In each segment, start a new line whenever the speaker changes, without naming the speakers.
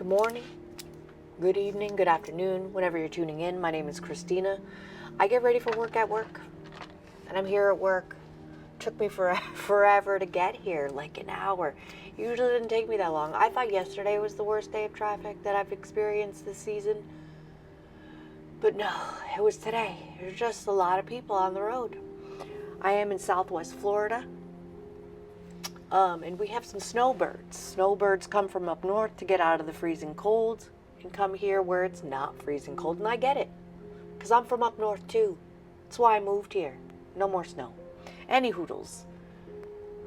Good morning, good evening, good afternoon, whenever you're tuning in. My name is Christina. I get ready for work at work, and I'm here at work. Took me forever to get here, like an hour. Usually didn't take me that long. I thought yesterday was the worst day of traffic that I've experienced this season. But no, it was today. There's just a lot of people on the road. I am in Southwest Florida. And we have some snowbirds. Snowbirds come from up north to get out of the freezing cold and come here where it's not freezing cold. And I get it, because I'm from up north too. That's why I moved here. No more snow. Any hoodles.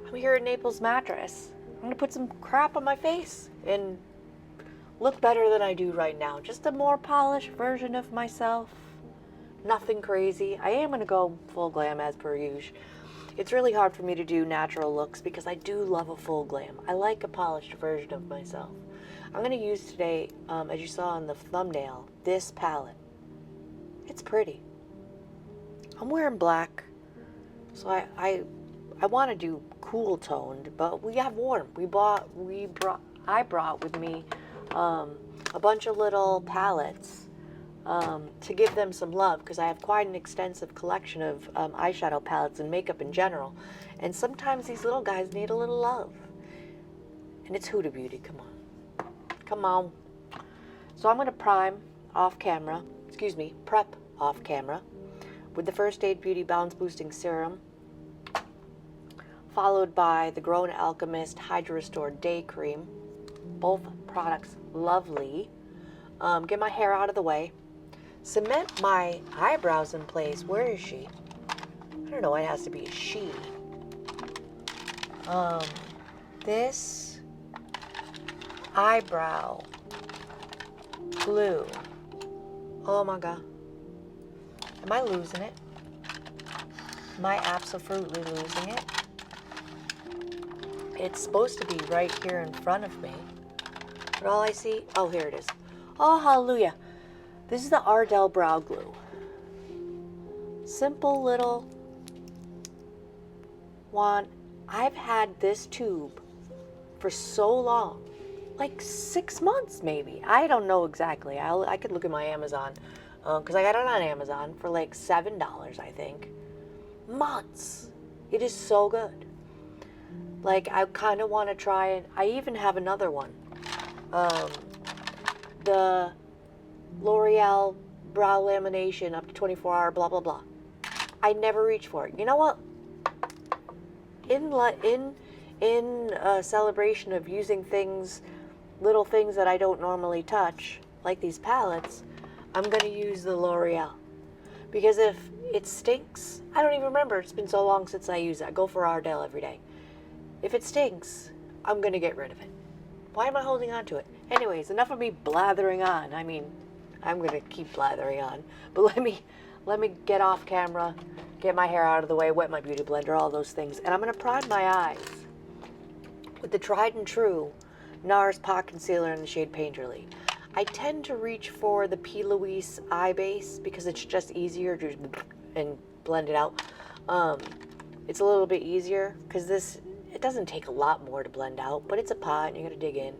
I'm here at Naples Mattress. I'm going to put some crap on my face and look better than I do right now. Just a more polished version of myself. Nothing crazy. I am going to go full glam as per usual. It's really hard for me to do natural looks because I do love a full glam. I like a polished version of myself. I'm going to use today, as you saw in the thumbnail, this palette. It's pretty. I'm wearing black, so I want to do cool toned, but we have warm. I brought with me a bunch of little palettes to give them some love, because I have quite an extensive collection of eyeshadow palettes and makeup in general, and sometimes these little guys need a little love, and it's Huda Beauty. Come on. So I'm going to prep off camera with the First Aid Beauty Balance Boosting Serum, followed by the Grown Alchemist Hydra Restore Day Cream. Both products lovely. Get my hair out of the way. Cement my eyebrows in place. Where is she? I don't know. It has to be a she. This eyebrow glue. Oh my God. Am I losing it? Am I absolutely losing it? It's supposed to be right here in front of me. But all I see, oh, here it is. Oh, hallelujah. This is the Ardell Brow Glue. Simple little wand. I've had this tube for so long, like 6 months maybe. I don't know exactly. I could look at my Amazon, because I got it on Amazon for like $7, I think. Months. It is so good. Like, I kind of want to try it. I even have another one. The L'Oreal brow lamination up to 24-hour blah blah blah. I never reach for it. You know what? In a celebration of using things, little things that I don't normally touch, like these palettes, I'm gonna use the L'Oreal, because if it stinks, I don't even remember. It's been so long since I use it. I go for Ardell every day. If it stinks, I'm gonna get rid of it. Why am I holding on to it? Anyways, enough of me blathering on. I mean, I'm gonna keep blathering on, but let me get off camera, get my hair out of the way, wet my beauty blender, all those things, and I'm gonna prime my eyes with the tried and true NARS Pot Concealer in the shade Painterly. I tend to reach for the P. Louise eye base because it's just easier to and blend it out. It's a little bit easier because it doesn't take a lot more to blend out, but it's a pot and you gotta dig in.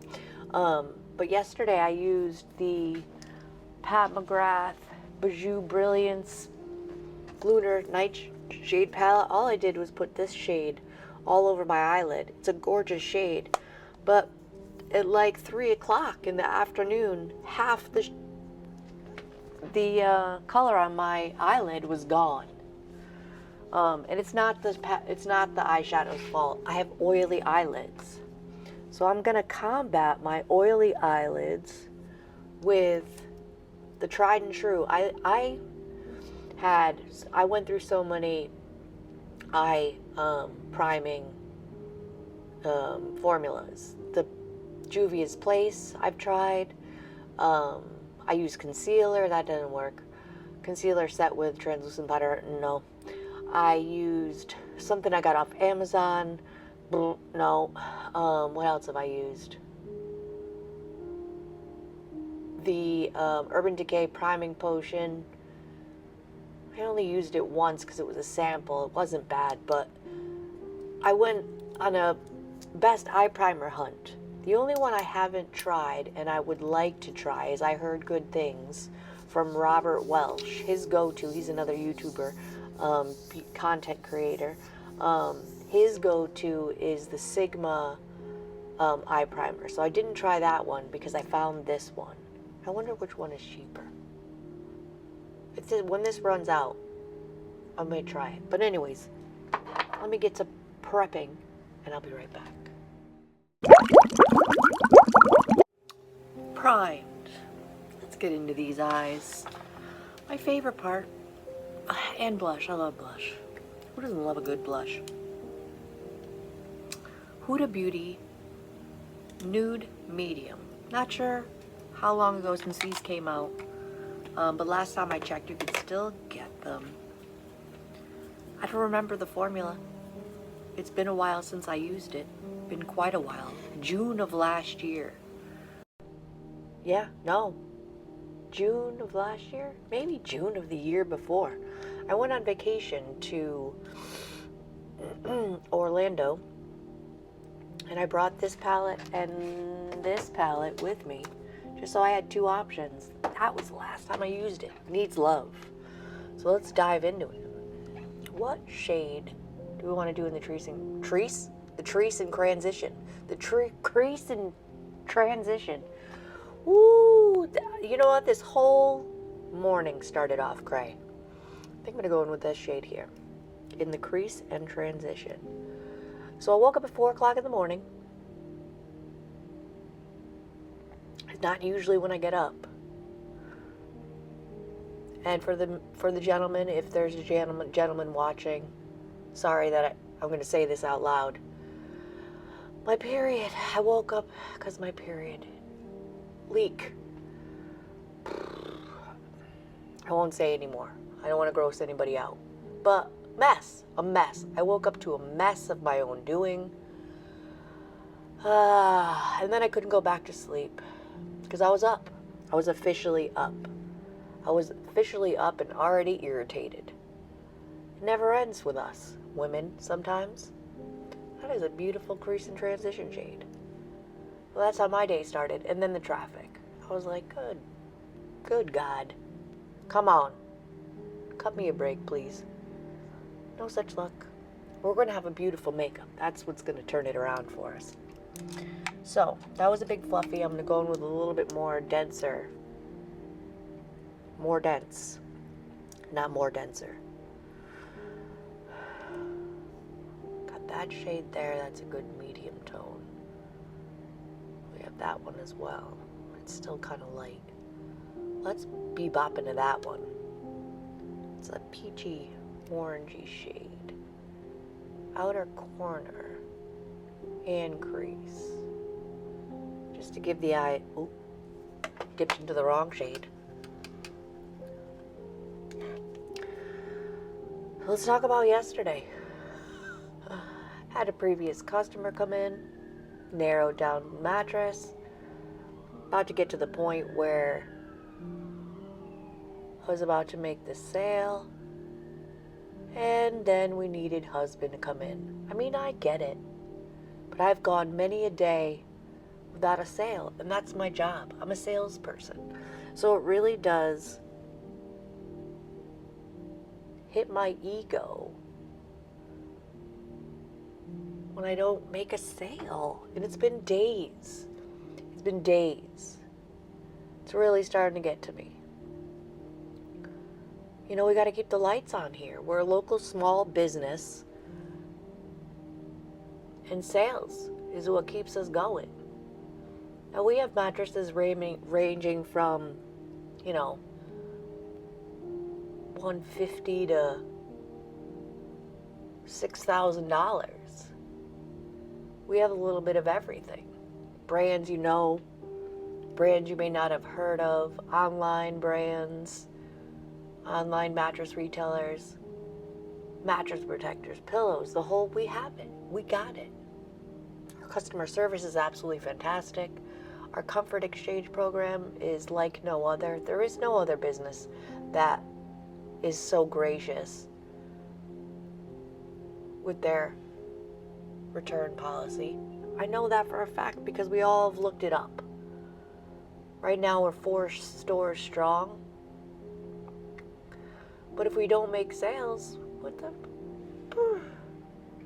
But yesterday I used the Pat McGrath Bijou Brilliance Lunar Nightshade palette. All I did was put this shade all over my eyelid. It's a gorgeous shade, but at like 3 o'clock in the afternoon, half the color on my eyelid was gone. And it's not the eyeshadow's fault. I have oily eyelids, so I'm gonna combat my oily eyelids with the tried and true. I went through so many eye priming formulas. The Juvia's Place I've tried. I use concealer. That didn't work. Concealer set with translucent powder. No. I used something I got off Amazon. No. What else have I used? The Urban Decay Priming Potion. I only used it once because it was a sample. It wasn't bad, but I went on a best eye primer hunt The only one I haven't tried and I would like to try is I heard good things from Robert Welsh. His go-to, he's another YouTuber, content creator. His go-to is the Sigma eye primer. So I didn't try that one because I found this one. I wonder which one is cheaper. When this runs out, I may try it. But anyways, let me get to prepping and I'll be right back. Primed. Let's get into these eyes. My favorite part. And blush. I love blush. Who doesn't love a good blush? Huda Beauty Nude Medium. Not sure how long ago since these came out. But last time I checked, you could still get them. I don't remember the formula. It's been a while since I used it. Been quite a while. June of last year. Yeah, no. June of last year? Maybe June of the year before. I went on vacation to Orlando. And I brought this palette and this palette with me. Just so I had two options. That was the last time I used it. It needs love. So let's dive into it. What shade do we want to do in the crease? The crease and transition. The crease and transition. Ooh, you know what? This whole morning started off cray. I think I'm going to go in with this shade here. In the crease and transition. So I woke up at 4 o'clock in the morning. It's not usually when I get up. And for the gentleman, if there's a gentleman watching, sorry that I'm going to say this out loud. My period. I woke up because my period. Leak. I won't say anymore. I don't want to gross anybody out. But mess. A mess. I woke up to a mess of my own doing. And then I couldn't go back to sleep. Because I was up. I was officially up. I was officially up and already irritated. It never ends with us, women, sometimes. That is a beautiful crease and transition shade. Well, that's how my day started. And then the traffic. I was like, good God. Come on. Cut me a break, please. No such luck. We're going to have a beautiful makeup. That's what's going to turn it around for us. So, that was a big fluffy. I'm going to go in with a little bit more denser. More dense. Not more denser. Got that shade there. That's a good medium tone. We have that one as well. It's still kind of light. Let's bebop into that one. It's a peachy, orangey shade. Outer corner and crease. Just to give the eye... Oop. Dipped into the wrong shade. Let's talk about yesterday. Had a previous customer come in, narrowed down mattress. About to get to the point where I was about to make the sale. And then we needed husband to come in. I mean, I get it. But I've gone many a day without a sale. And that's my job. I'm a salesperson. So it really does hit my ego when I don't make a sale. And it's been days. It's been days. It's really starting to get to me. You know, we got to keep the lights on here. We're a local small business. And sales is what keeps us going. Now, we have mattresses ranging from, you know, $150 to $6,000. We have a little bit of everything. Brands you know, brands you may not have heard of, online brands, online mattress retailers, mattress protectors, pillows, the whole, we have it. We got it. Our customer service is absolutely fantastic. Our comfort exchange program is like no other. There is no other business that is so gracious with their return policy. I know that for a fact because we all have looked it up. Right now we're 4 stores strong. But if we don't make sales, what the...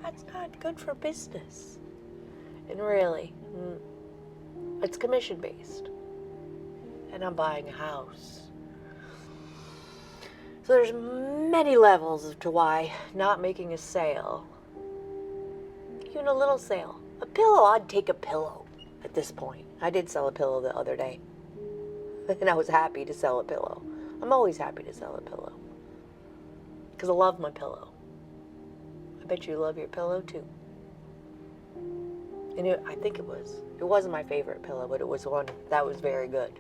That's not good for business. And really, it's commission based. And I'm buying a house. So there's many levels as to why not making a sale, even a little sale. A pillow, I'd take a pillow at this point. I did sell a pillow the other day. And I was happy to sell a pillow. I'm always happy to sell a pillow. Because I love my pillow. I bet you love your pillow too. And I think it wasn't my favorite pillow, but it was one that was very good.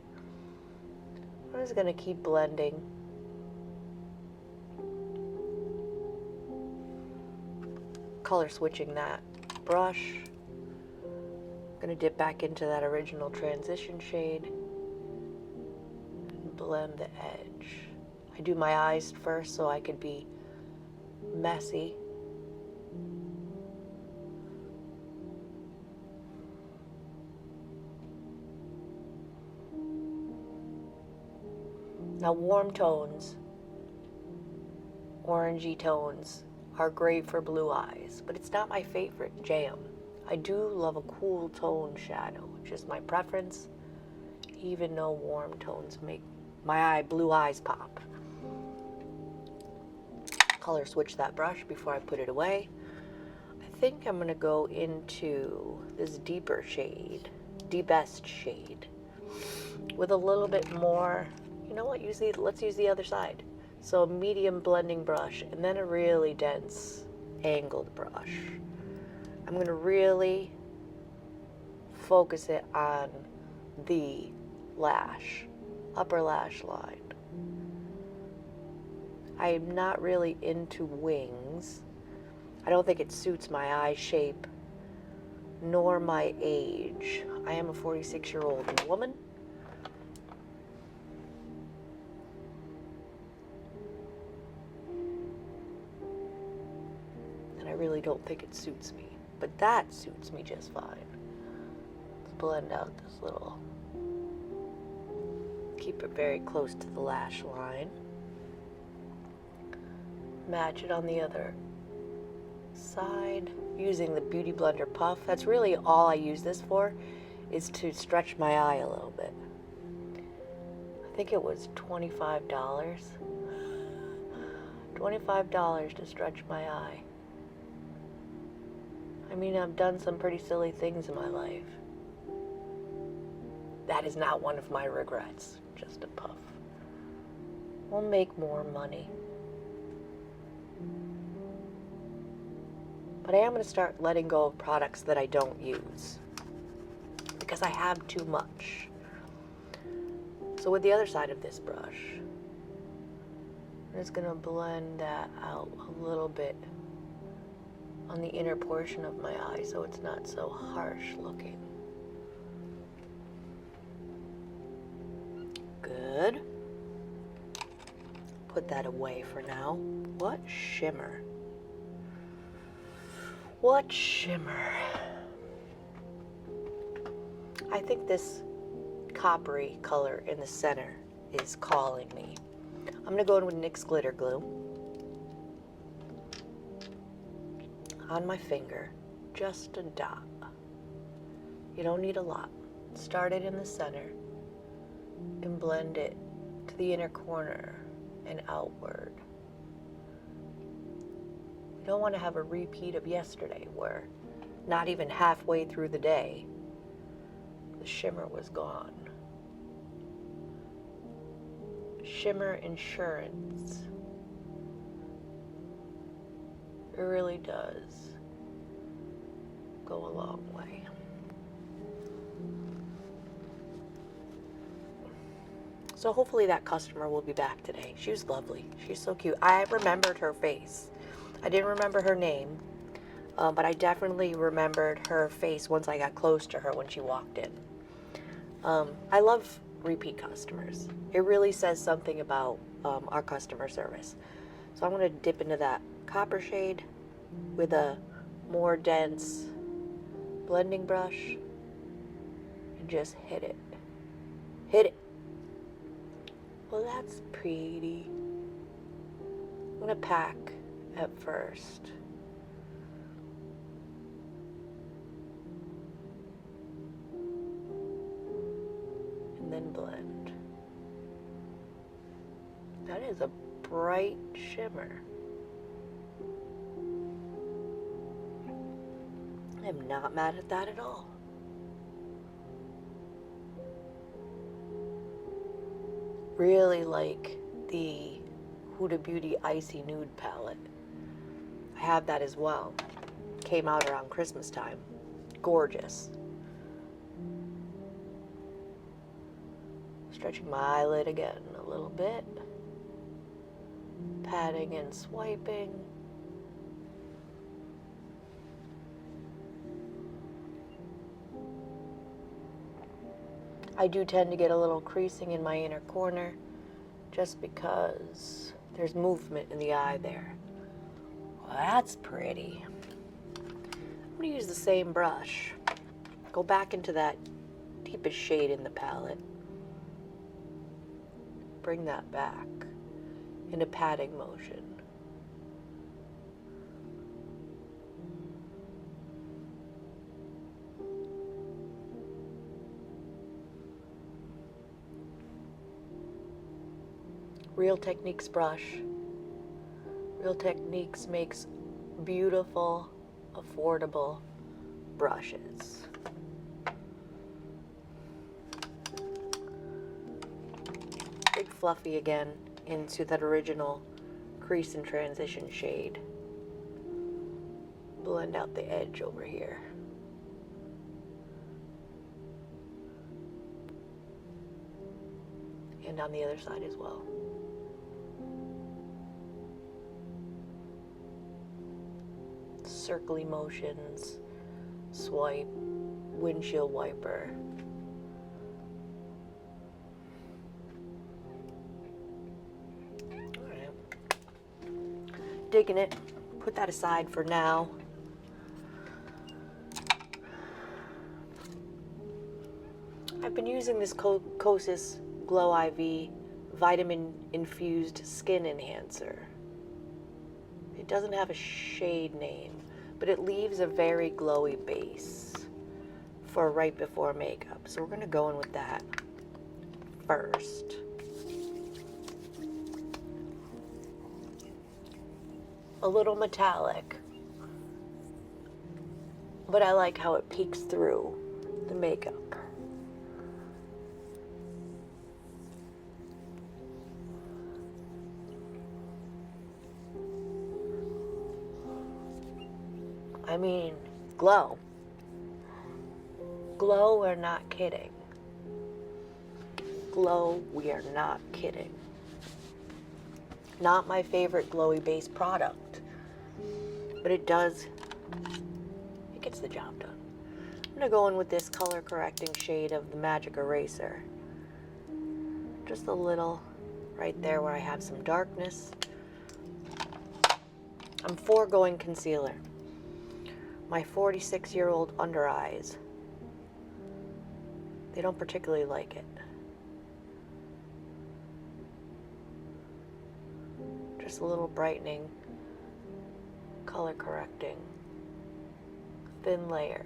I'm just going to keep blending. Color switching that brush. I'm going to dip back into that original transition shade and blend the edge. I do my eyes first so I could be messy. Now warm tones, orangey tones, are great for blue eyes, but it's not my favorite jam. I do love a cool tone shadow, just my preference, even though warm tones make my blue eyes pop. Color switch that brush before I put it away. I think I'm gonna go into this deeper shade, deepest shade, with a little bit more. You know what, let's use the other side. So a medium blending brush and then a really dense angled brush. I'm going to really focus it on the lash, upper lash line. I'm not really into wings. I don't think it suits my eye shape nor my age. I am a 46-year-old woman. I really don't think it suits me, but that suits me just fine. Let's blend out this little, keep it very close to the lash line. Match it on the other side using the Beauty Blender Puff. That's really all I use this for, is to stretch my eye a little bit. I think it was $25. $25 to stretch my eye. I mean, I've done some pretty silly things in my life. That is not one of my regrets, just a puff. We'll make more money. But I am going to start letting go of products that I don't use, because I have too much. So with the other side of this brush, I'm just going to blend that out a little bit on the inner portion of my eye so it's not so harsh looking. Good. Put that away for now. What shimmer? What shimmer? I think this coppery color in the center is calling me. I'm going to go in with NYX Glitter Glue on my finger, just a dot. You don't need a lot. Start it in the center and blend it to the inner corner and outward. You don't want to have a repeat of yesterday where not even halfway through the day the shimmer was gone. Shimmer insurance. It really does go a long way. So hopefully that customer will be back today. She was lovely. She's so cute. I remembered her face. I didn't remember her name, but I definitely remembered her face once I got close to her when she walked in. I love repeat customers. It really says something about our customer service. So I'm going to dip into that copper shade with a more dense blending brush and just hit it. Hit it. Well, that's pretty. I'm gonna pack at first. And then blend. That is a bright shimmer. I'm not mad at that at all. Really like the Huda Beauty Icy Nude palette. I have that as well. Came out around Christmas time. Gorgeous. Stretching my eyelid again a little bit. Patting and swiping. I do tend to get a little creasing in my inner corner just because there's movement in the eye there. Well, that's pretty. I'm going to use the same brush. Go back into that deepest shade in the palette. Bring that back in a patting motion. Real Techniques brush. Real Techniques makes beautiful, affordable brushes. Big Fluffy again into that original crease and transition shade. Blend out the edge over here. And on the other side as well. Circly motions, swipe, windshield wiper. All right. Digging it. Put that aside for now. I've been using this KERHSH Glow IV vitamin infused skin enhancer. It doesn't have a shade name, but it leaves a very glowy base for right before makeup. So we're gonna go in with that first. A little metallic, but I like how it peeks through the makeup. I mean, glow. Glow, we're not kidding. Glow, we are not kidding. Not my favorite glowy base product, but it gets the job done. I'm gonna go in with this color correcting shade of the Magic Eraser. Just a little right there where I have some darkness. I'm foregoing concealer. My 46-year-old under eyes, they don't particularly like it. Just a little brightening, color correcting, thin layer.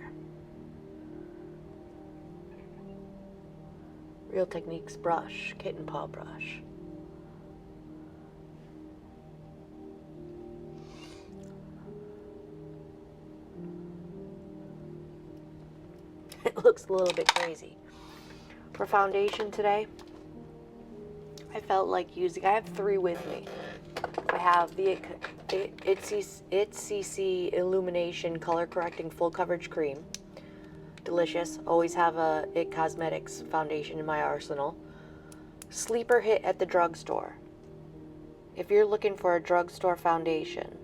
Real Techniques brush, kitten paw brush. It looks a little bit crazy. For foundation today, I felt like using, I have 3 with me. I have the It's CC Illumination Color Correcting Full Coverage Cream. Delicious. Always have a It Cosmetics foundation in my arsenal. Sleeper hit at the drugstore. If you're looking for a drugstore foundation,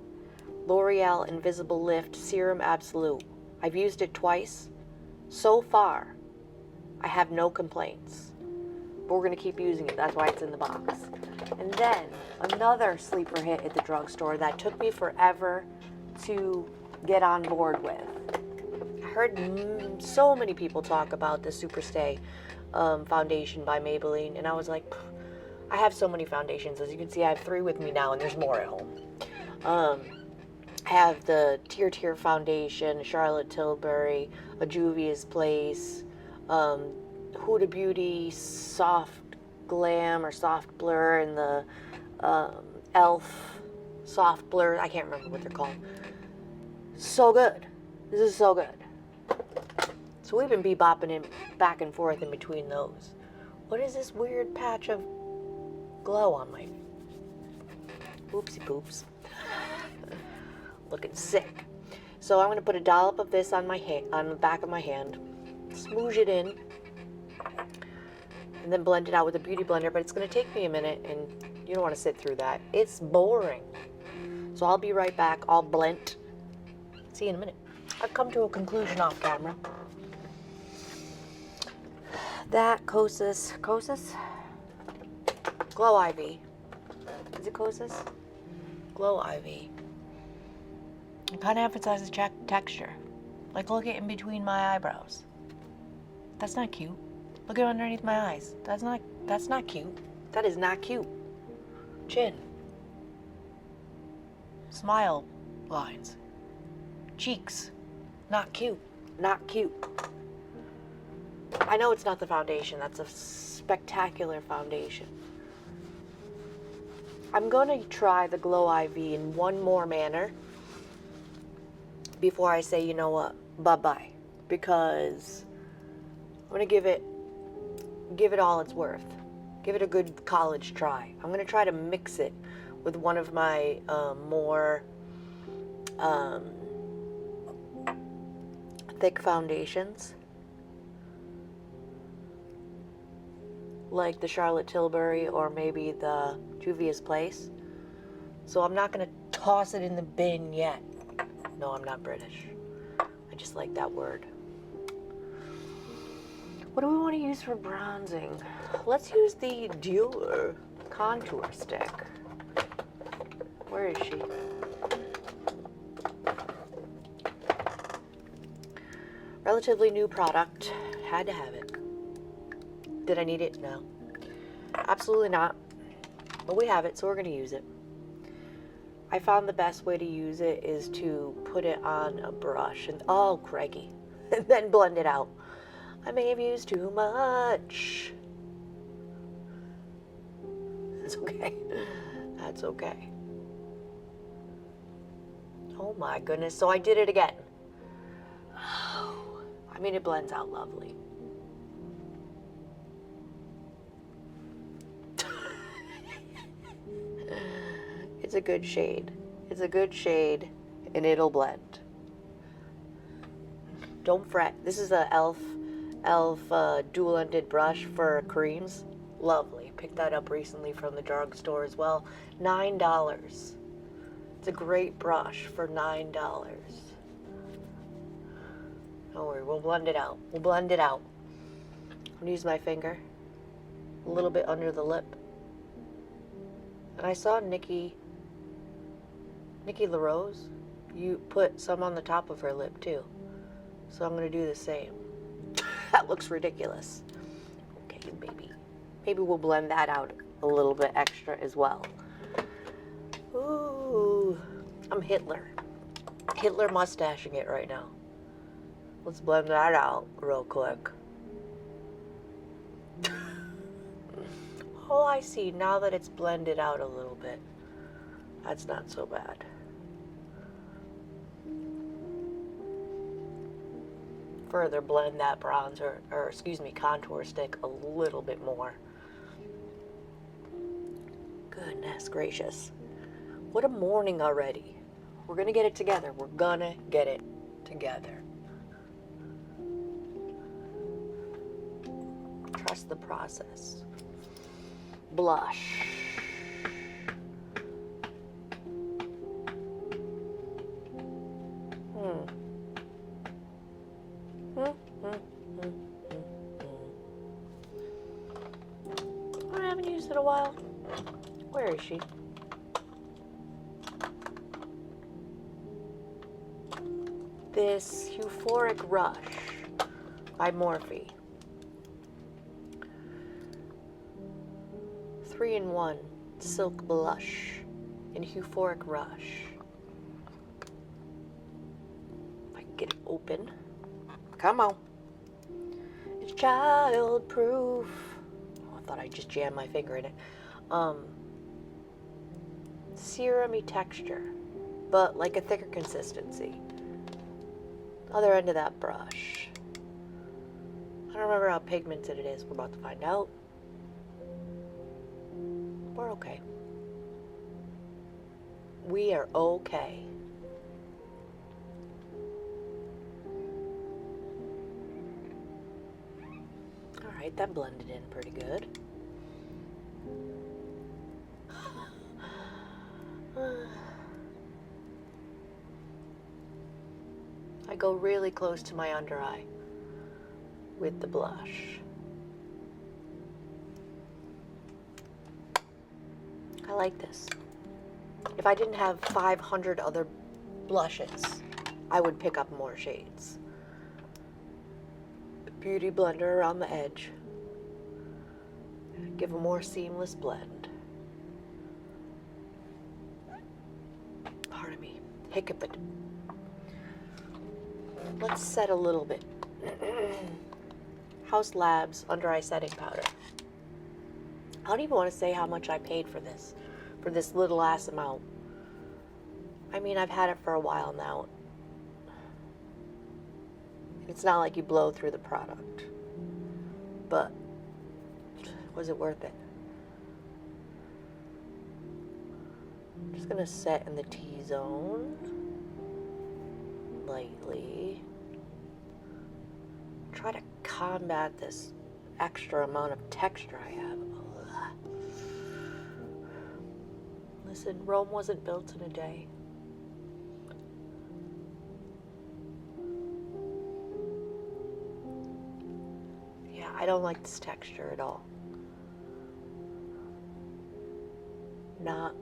L'Oreal Invisible Lift Serum Absolute. I've used it twice. So far, I have no complaints, but we're going to keep using it. That's why it's in the box. And then another sleeper hit at the drugstore that took me forever to get on board with. heard so many people talk about the Superstay foundation by Maybelline, and I was like, I have so many foundations. As you can see, I have 3 with me now, and there's more at home. I have the Tier foundation, Charlotte Tilbury, a Juvia's Place, Huda Beauty, Soft Glam or Soft Blur, and the Elf Soft Blur. I can't remember what they're called. So good. This is so good. So we've been bebopping in back and forth in between those. What is this weird patch of glow on my oopsie poops? Looking sick. So I'm gonna put a dollop of this on my hand, on the back of my hand, smoosh it in, and then blend it out with a beauty blender. But it's gonna take me a minute, and you don't want to sit through that. It's boring. So I'll be right back. I'll blend. See you in a minute. I've come to a conclusion off camera. That KERHSH Glow Ivy. Is it KERHSH? Glow Ivy. It kind of emphasizes texture. Like, look at in between my eyebrows. That's not cute. Look at underneath my eyes. That's not cute. That is not cute. Chin. Smile lines. Cheeks. Not cute. Not cute. I know it's not the foundation. That's a spectacular foundation. I'm going to try the Glow Ivy in one more manner before I say, you know what, bye-bye. Because I'm going to give it all it's worth. Give it a good college try. I'm going to try to mix it with one of my more thick foundations, like the Charlotte Tilbury or maybe the Juvia's Place. So I'm not going to toss it in the bin yet. No, I'm not British. I just like that word. What do we want to use for bronzing? Let's use the Dior contour stick. Where is she? Relatively new product. Had to have it. Did I need it? No. Absolutely not. But we have it, so we're going to use it. I found the best way to use it is to put it on a brush and, oh, crikey, and then blend it out. I may have used too much. That's okay. That's okay. Oh my goodness. So I did it again. Oh, I mean, it blends out lovely. It's a good shade. It's a good shade, and it'll blend. Don't fret. This is a Elf dual-ended brush for creams. Lovely. Picked that up recently from the drugstore as well. $9. It's a great brush for $9. Don't worry, we'll blend it out. We'll blend it out. I'm gonna use my finger a little bit under the lip. And I saw Nikki LaRose, you put some on the top of her lip too. So I'm gonna do the same. That looks ridiculous. Okay, baby. Maybe we'll blend that out a little bit extra as well. Ooh, I'm Hitler mustaching it right now. Let's blend that out real quick. Oh, I see. Now that it's blended out a little bit, that's not so bad. Further blend that bronzer, or excuse me, contour stick a little bit more. Goodness gracious. What a morning already. We're gonna get it together. We're gonna get it together. Trust the process. Blush. I haven't used it in a while. Where is she? this Euphoric Rush by Morphe. 3-in-1 Silk Blush in Euphoric Rush. If I can get it open. Come on. It's child-proof. Oh, I thought I just jammed my finger in it. Serum-y texture, but like a thicker consistency. Other end of that brush. I don't remember how pigmented it is. We're about to find out. We're okay. We are okay. Alright, that blended in pretty good. I go really close to my under eye with the blush. I like this. If I didn't have 500 other blushes, I would pick up more shades. Beauty blender around the edge. Give a more seamless blend. Pardon me, hiccuped. Let's set a little bit. House Labs Under Eye Setting Powder. I don't even want to say how much I paid for this little ass amount. I mean, I've had it for a while now. It's not like you blow through the product, but was it worth it? I'm just gonna set in the T-zone lightly. Try to combat this extra amount of texture I have. Listen, Rome wasn't built in a day. Yeah, I don't like this texture at all. Not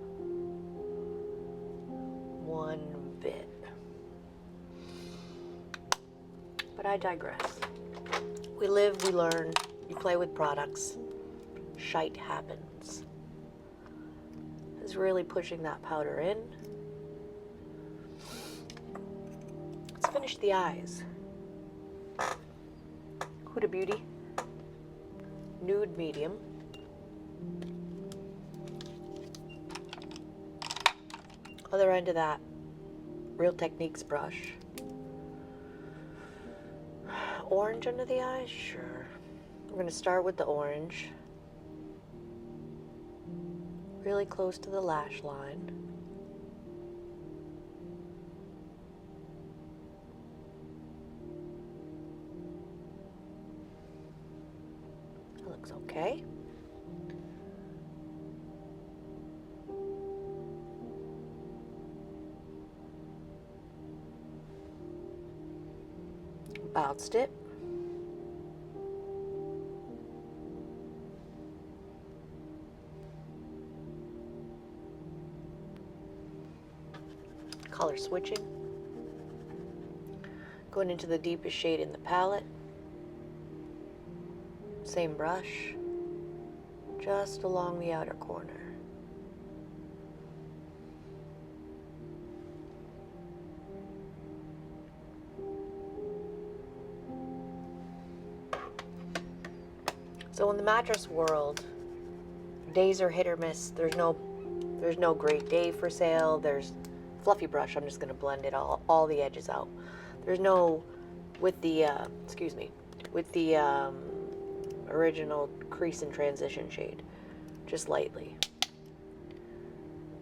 one bit. But I digress. We live, we learn, we play with products. Shite happens. Is really pushing that powder in. Let's finish the eyes. Huda Beauty. Nude medium. Other end of that, Real Techniques brush. Orange under the eyes? Sure. We're going to start with the orange. Really close to the lash line. That looks okay. Bounced it. Color switching. Going into the deepest shade in the palette. Same brush. Just along the outer corner. So in the mattress world, days are hit or miss. There's no great day for sale. There's fluffy brush. I'm just going to blend it all the edges out. There's no, with the original crease and transition shade, just lightly.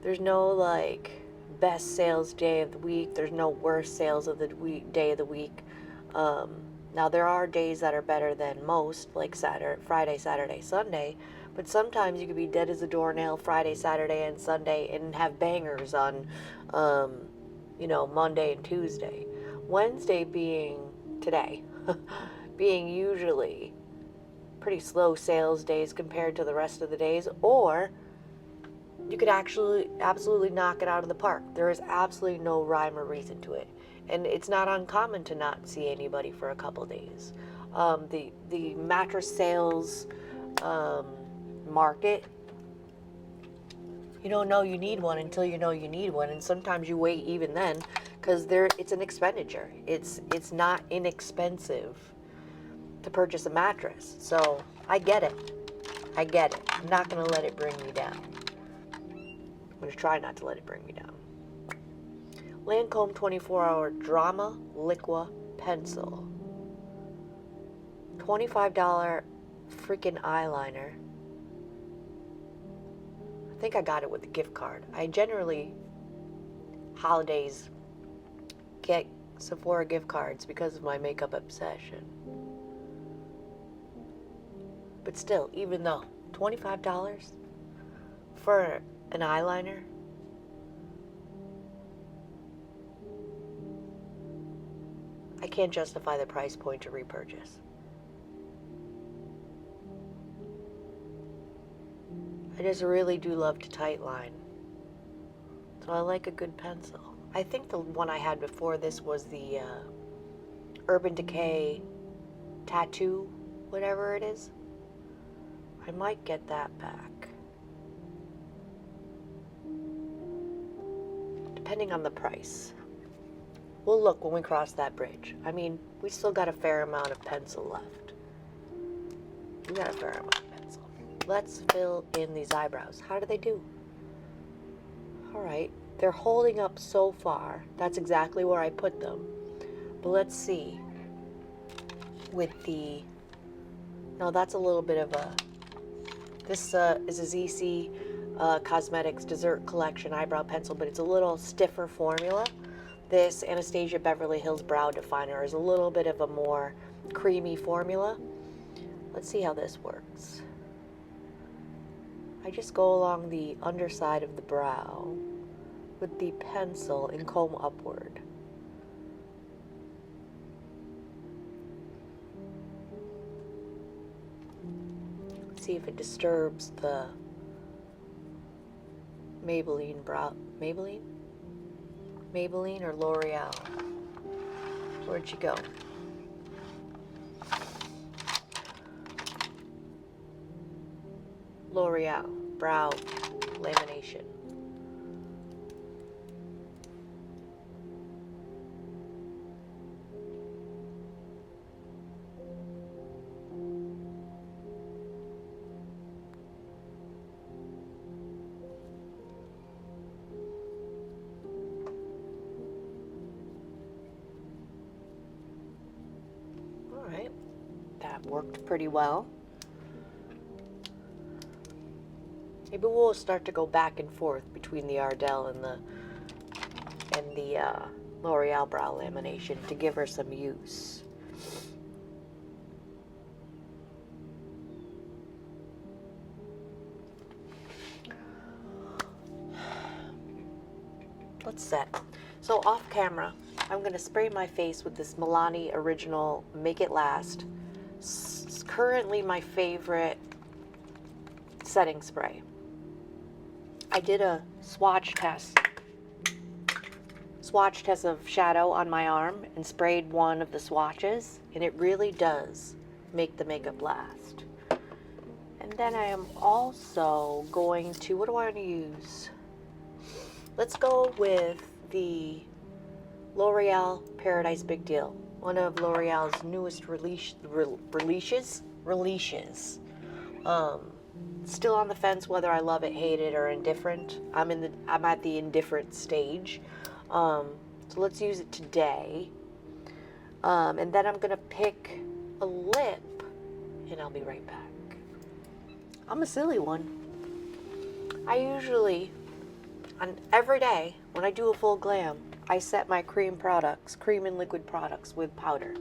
There's no like best sales day of the week. There's no worst sales of the day of the week. Now there are days that are better than most, like Friday, Saturday, Sunday, but sometimes you could be dead as a doornail Friday, Saturday, and Sunday and have bangers on, Monday and Tuesday. Wednesday being today, being usually pretty slow sales days compared to the rest of the days, or you could actually absolutely knock it out of the park. There is absolutely no rhyme or reason to it. And it's not uncommon to not see anybody for a couple days. The mattress sales market, you don't know you need one until you know you need one, and sometimes you wait even then, because it's an expenditure. It's not inexpensive to purchase a mattress. So I get it. I get it. I'm not going to let it bring me down. I'm going to try not to let it bring me down. Lancome 24-hour Drama Liqua Pencil. $25 freaking eyeliner. I think I got it with a gift card. I generally, holidays, get Sephora gift cards because of my makeup obsession. But still, even though, $25 for an eyeliner? I can't justify the price point to repurchase. I just really do love to tightline. So I like a good pencil. I think the one I had before this was the Urban Decay Tattoo, whatever it is. I might get that back. Depending on the price. We'll look when we cross that bridge. I mean, we still got a fair amount of pencil left. We got a fair amount of pencil. Let's fill in these eyebrows. How do they do? All right, they're holding up so far. That's exactly where I put them. But let's see. With the, no, that's a little bit of a, this is a Zeesea Cosmetics Dessert Collection Eyebrow Pencil, but it's a little stiffer formula. This Anastasia Beverly Hills Brow Definer is a little bit of a more creamy formula. Let's see how this works. I just go along the underside of the brow with the pencil and comb upward. See if it disturbs the Maybelline brow. Maybelline or L'Oreal? Where'd she go? L'Oreal brow lamination. That worked pretty well. Maybe we'll start to go back and forth between the Ardell and the L'Oreal brow lamination to give her some use. Let's set. So off camera, I'm going to spray my face with this Milani Original Make It Last. It's currently my favorite setting spray. I did a swatch test of shadow on my arm and sprayed one of the swatches, and it really does make the makeup last. And then I am also going to, what do I want to use? Let's go with the L'Oreal Paradise Big Deal. One of L'Oreal's newest releases. Still on the fence whether I love it, hate it, or indifferent. I'm at the indifferent stage. So let's use it today. And then I'm gonna pick a lip, and I'll be right back. I'm a silly one. I usually, every day when I do a full glam, I set my cream and liquid products with powder.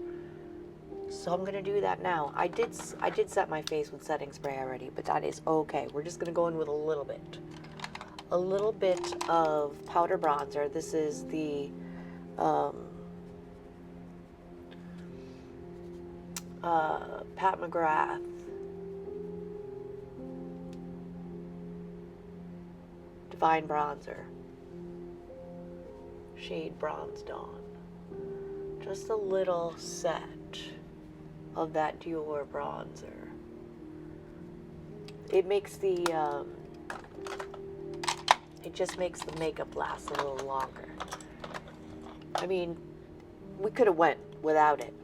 So I'm gonna do that now. I did set my face with setting spray already, but that is okay. We're just gonna go in with a little bit of powder bronzer. This is the Pat McGrath Divine Bronzer, shade Bronze Dawn. just a little set of that Dior bronzer. It makes the, it just makes the makeup last a little longer. I mean, we could have went without it.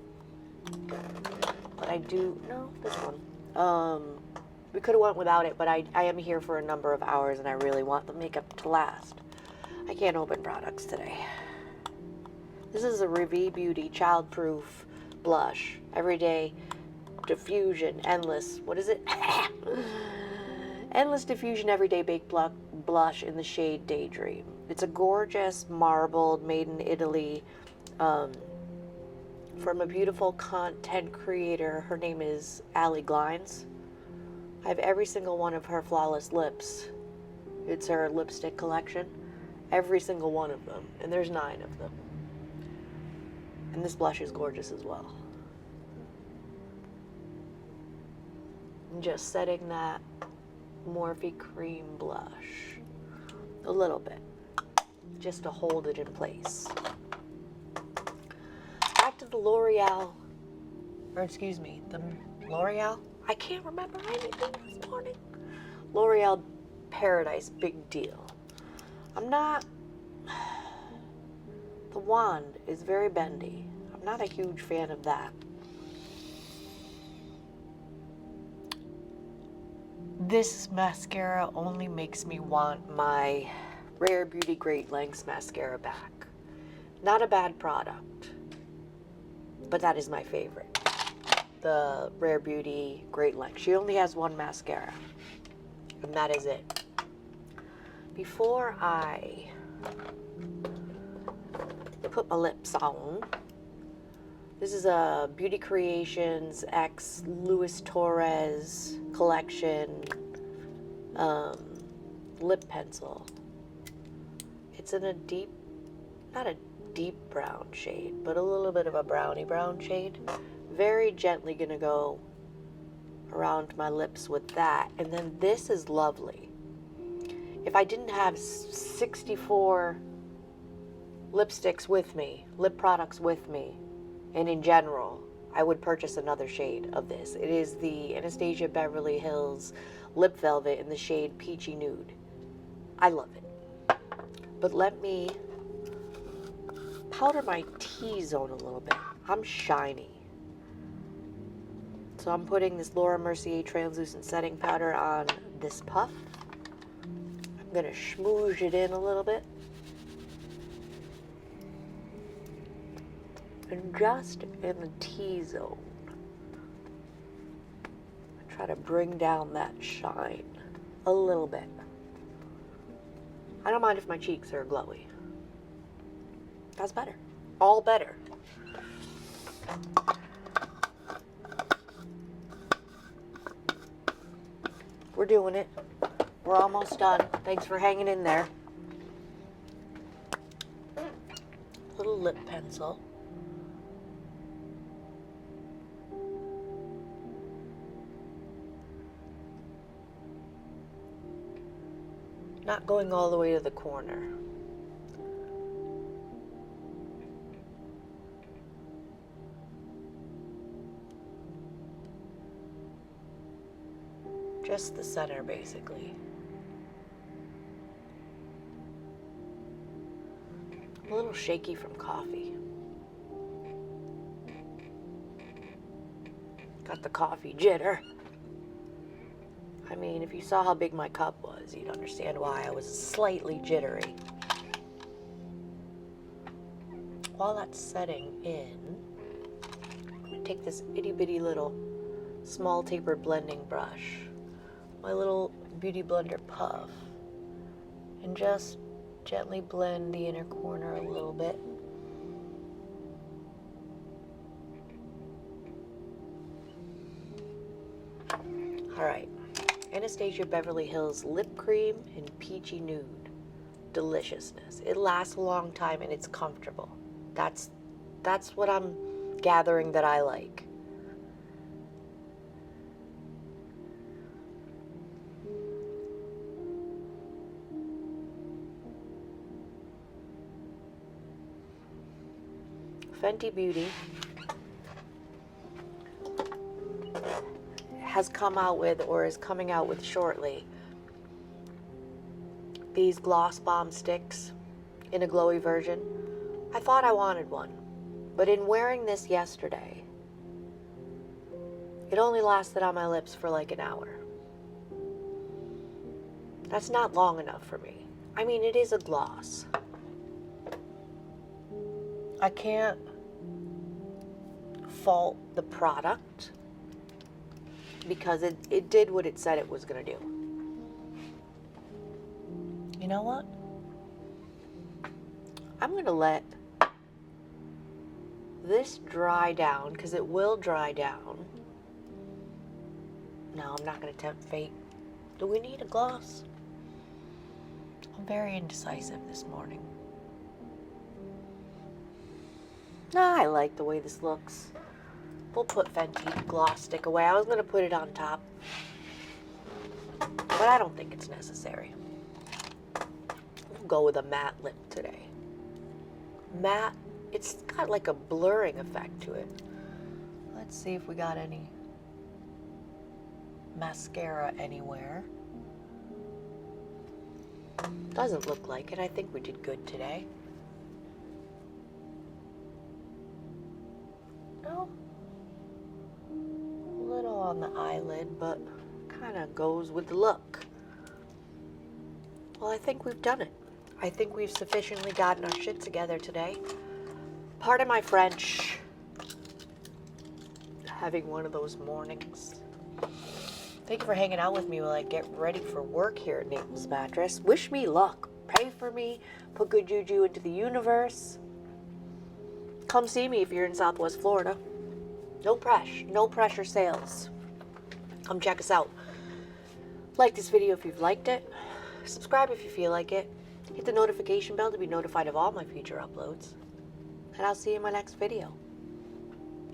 But I do, no, this one. We could have went without it, but I am here for a number of hours and I really want the makeup to last. I can't open products today. This is a Rivi Beauty Childproof Blush. Everyday Diffusion, Endless, what is it? Endless Diffusion Everyday Baked Blush in the shade Daydream. It's a gorgeous marbled, made in Italy, from a beautiful content creator. Her name is Allie Glines. I have every single one of her Flawless Lips. It's her lipstick collection. Every single one of them. And there's 9 of them. And this blush is gorgeous as well. I'm just setting that Morphe Cream blush a little bit, just to hold it in place. Back to the L'Oreal, or excuse me, the L'Oreal? I can't remember anything this morning. L'Oreal Paradise Big Deal. I'm not, the wand is very bendy. I'm not a huge fan of that. This mascara only makes me want my Rare Beauty Great Lengths mascara back. Not a bad product, but that is my favorite. The Rare Beauty Great Lengths. She only has one mascara, and that is it. Before I put my lips on, this is a Beauty Creations X Louis Torres collection lip pencil. It's in a deep, not a deep brown shade, but a little bit of a brownie brown shade. Very gently gonna go around my lips with that. And then this is lovely. If I didn't have 64 lipsticks with me, lip products with me, and in general, I would purchase another shade of this. It is the Anastasia Beverly Hills Lip Velvet in the shade Peachy Nude. I love it. But let me powder my T-zone a little bit. I'm shiny. So I'm putting this Laura Mercier translucent setting powder on this puff. I'm gonna schmooze it in a little bit. And just in the T-zone, try to bring down that shine a little bit. I don't mind if my cheeks are glowy. That's better. All better. We're doing it. We're almost done. Thanks for hanging in there. Little lip pencil. Not going all the way to the corner. Just the center, basically. I'm a little shaky from coffee. Got the coffee jitter. I mean, if you saw how big my cup was, you'd understand why I was slightly jittery. While that's setting in, I'm going to take this itty bitty little small tapered blending brush, my little Beauty Blender puff, and just gently blend the inner corner a little bit. All right. Anastasia Beverly Hills Lip Cream in Peachy Nude. Deliciousness. It lasts a long time and it's comfortable. That's what I'm gathering that I like. Fenty Beauty has come out with, or is coming out with shortly, these gloss bomb sticks in a glowy version. I thought I wanted one, but in wearing this yesterday, it only lasted on my lips for like an hour. That's not long enough for me. I mean, it is a gloss. I can't fault the product because it did what it said it was going to do. You know what? I'm going to let this dry down, because it will dry down. No, I'm not going to tempt fate. Do we need a gloss? I'm very indecisive this morning. I like the way this looks. We'll put Fenty gloss stick away. I was going to put it on top, but I don't think it's necessary. We'll go with a matte lip today. Matte, it's got like a blurring effect to it. Let's see if we got any mascara anywhere. Doesn't look like it. I think we did good today. No. A little on the eyelid, but kind of goes with the look. Well, I think we've done it. I think we've sufficiently gotten our shit together today. Pardon my French. Having one of those mornings. Thank you for hanging out with me while I get ready for work here at Naples Mattress. Wish me luck. Pray for me. Put good juju into the universe. Come see me if you're in Southwest Florida. No pressure sales. Come check us out. Like this video if you've liked it. Subscribe if you feel like it. Hit the notification bell to be notified of all my future uploads. And I'll see you in my next video.